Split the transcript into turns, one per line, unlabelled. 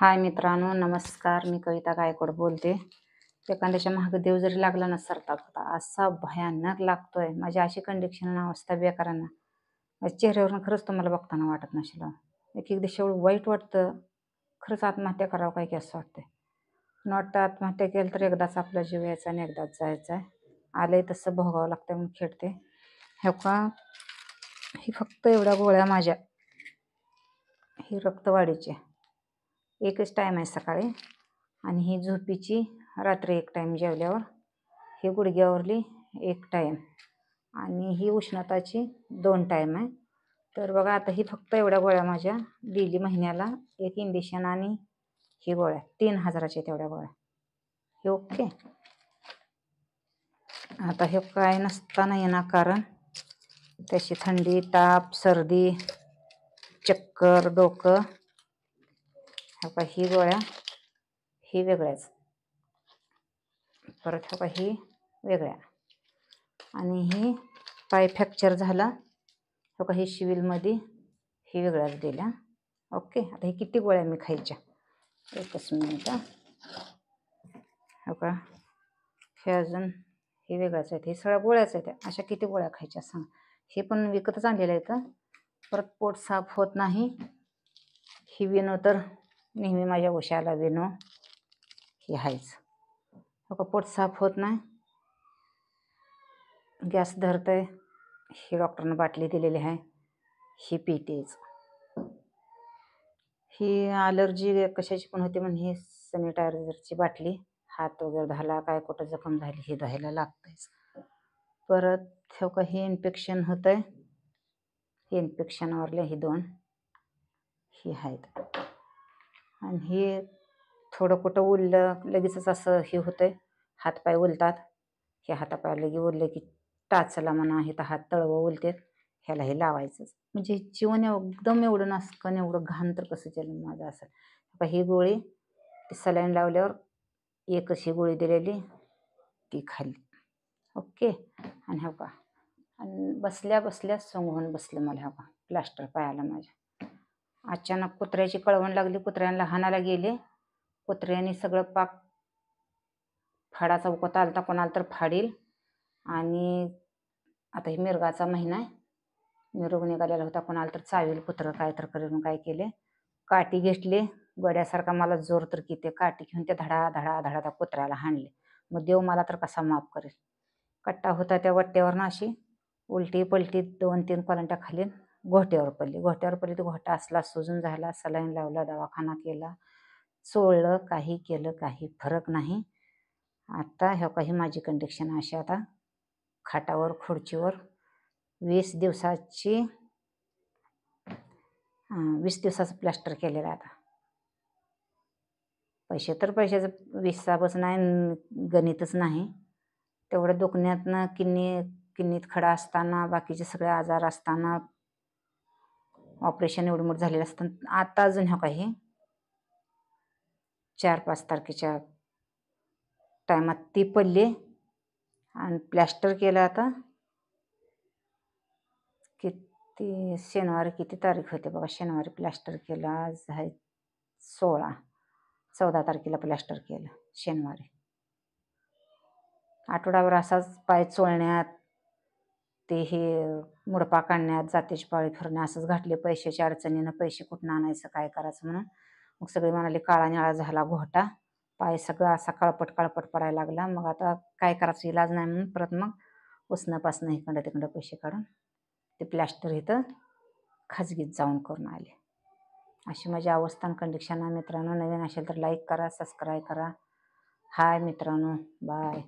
हाय मित्रांनो, नमस्कार. मी कविता गायकवाड बोलते. एखाद्याच्या मागं देव जरी लागला ना सरता होता असा भयानक लागतोय. माझी अशी कंडिशन अवस्था बेकारांना माझ्या चेहऱ्यावरून खरंच तुम्हाला बघताना वाटत नसेल. एक एक दिवशी एवढं वाईट वाटतं, खरंच आत्महत्या करावं काय की असं वाटतंय. पण वाटतं आत्महत्या केलं तर एकदाच आपला जीव यायचा आणि एकदाच जायचा आहे. आलंय तसं भोगावं लागतं म्हणून खेळते. हे का ही फक्त एवढ्या गोळ्या माझ्या ही रक्तवाढीची एकच टाईम आहे सकाळी, आणि ही झोपीची रात्री एक टाईम जेवल्यावर, ही गुडघ्यावरली एक टाईम, आणि ही उष्णताची 2 टाईम आहे. तर बघा आता ही फक्त एवढ्या गोळ्या माझ्या डेली महिन्याला एक इंजेक्शन आणि ही गोळ्या 3000च्या तेवढ्या गोळ्या हे ओके. आता हे काय नसताना येणार कारण त्याची थंडी, ताप, सर्दी, चक्कर, डोकं. हा ही गोळ्या ही वेगळ्याच, परत हा ही वेगळ्या, आणि ही पाय फ्रॅक्चर झाला हो का ही सिव्हिलमध्ये ही वेगळ्याच दिल्या. ओके. आता हे किती गोळ्या मी खायच्या एकच मिनिट. हो का हे अजून हे वेगळ्याच आहेत, हे सगळ्या गोळ्याच आहेत. अशा किती गोळ्या खायच्या सांग. हे पण विकतच आणलेलं आहे. परत पोट साफ होत नाही. ही विनो तर नेहमी माझ्या उशाला विनो ही आहेच. हो का पोट साफ होत नाही, गॅस धरतंय. ही डॉक्टरनं बाटली दिलेली आहे, ही पितेच. ही ॲलर्जी कशाची पण होते म्हणून ही सॅनिटायझरची बाटली, हात वगैरे धुवायला काय कुठं जखम झाली हे धुवायला लागतंच. परत हो का हे इन्फेक्शन होतंय, इन्फेक्शनवरले ही 2 ही आहेत. आणि हे थोडं कुठं उरलं लगेचच असं हे होतंय, हातपाय उलतात. हे हातापाय लगे उरले की टाचला म्हणा हे तर हात तळवं उलतेत, ह्याला हे लावायचंच. म्हणजे जीवन एकदम एवढं नासकन एवढं घाण तर कसं जेवण माझं असेल. आता ही गोळी ती सलाईन लावल्यावर एकच ही गोळी दिलेली ती खाल्ली. ओके. आणि हो का आणि बसल्या बसल्या सोंगून बसलं मला. हो का प्लास्टर पायाला माझ्या. अचानक कुत्र्याची कळवण लागली, कुत्र्यांना हाणायला गेले. कुत्र्याने सगळं पाक फाडाचा उकत आलता, कोणाला तर फाडील. आणि आता ही मिरगाचा महिना आहे, मिरग निघालेला होता, कोणाला तर चावेल कुत्रं काय तर करून काय केले, काठी घेतली गड्यासारखा. मला जोर तर किती काठी घेऊन ते धडा धडा धडा त्या कुत्र्याला हाणले. मग देव मला तर कसा माफ करेल. कट्टा होता त्या वट्ट्यावरनं अशी उलटी पलटी 2-3 पलंट्या खाली घोट्यावर पडली. घोट्यावर पडली तर घोटा असला सुजून झाला. सलाईन लावला, दवाखाना केला, चोळलं, काही केलं, काही फरक नाही. आता ह्या काही माझी कंडिशन अशी, आता खाटावर खुर्चीवर 20 दिवसाची 20 दिवसाचं प्लास्टर केलेलं आहे. आता पैसे तर पैशाचं हिसाबच नाही, गणितच नाही. तेवढं दुखण्यातनं किडनीत खडा असताना, बाकीचे सगळे आजार असताना, ऑपरेशन एवढं मोठं झालेलं असतं. आता अजून ह्या काही 4-5 तारखेच्या टायमात ती पडली आणि प्लॅस्टर केलं. आता किती शनिवारी किती तारीख होते बघा, शनिवारी प्लॅस्टर केलं. आज आहे 14 तारखेला प्लॅस्टर केलं शनिवारी. आठवडाभर असाच पाय चोळण्यात, ते हे मुडपा काढण्यात, जातीची पाळी फिरण्यात असंच घातले. पैशाच्या अडचणीनं पैसे कुठून आणायचं काय करायचं म्हणून मग सगळे म्हणाले काळा निळा झाला घोटा, पाय सगळं असा काळपट काळपट पडायला लागला. मग आता काय करायचं इलाज नाही म्हणून परत मग उसणंपासनं इकडं तिकडं पैसे काढून ते प्लॅस्टर इथं खाजगीत जाऊन करून आले. अशी माझी अवस्था आणि कंडिशन आहे मित्रांनो. नवीन असेल तर लाईक करा, सबस्क्राईब करा. हाय मित्रांनो, बाय.